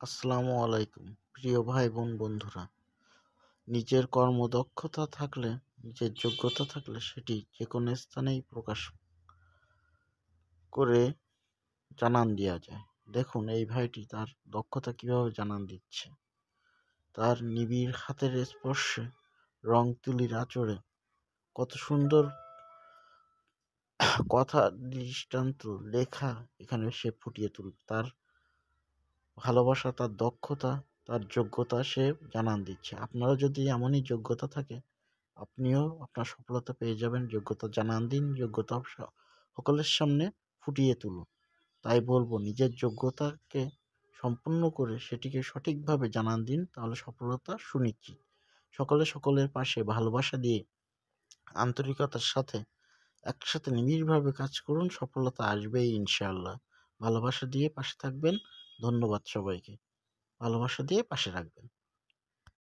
আসসালামু আলাইকুম প্রিয় ভাই বোন বন্ধুরা। নিজের কর্মদক্ষতা থাকলে, নিজের যোগ্যতা থাকলে সেটি যে কোনো স্থানেই প্রকাশ করে জানান দেওয়া যায়। দেখুন এই ভাইটি তার দক্ষতা কিভাবে জানান দিচ্ছে। তার নিবিড় হাতের স্পর্শে, রং তুলির আঁচড়ে কত সুন্দর কথা, দৃষ্টান্ত, লেখা এখানে সে ফুটিয়ে তুলবে। তার ভালোবাসা, তার দক্ষতা, তার যোগ্যতা সে জানান দিচ্ছে। আপনারও যদি এমনই যোগ্যতা থাকে, আপনিও আপনার সফলতা পেয়ে যাবেন। যোগ্যতা জানান দিন, যোগ্যতা সকলের সামনে ফুটিয়ে তুলুন। তাই বলবো, নিজের যোগ্যতাকে সম্পূর্ণ করে সেটিকে সঠিকভাবে জানান দিন, তাহলে সফলতা সুনিশ্চিত। সকলে সকলের পাশে ভালোবাসা দিয়ে, আন্তরিকতার সাথে একসাথে নিবিড়ভাবে কাজ করুন, সফলতা আসবেই ইনশাআল্লাহ। ভালোবাসা দিয়ে পাশে থাকবেন। ধন্যবাদ সবাইকে। ভালোবাসা দিয়ে পাশে রাখবেন।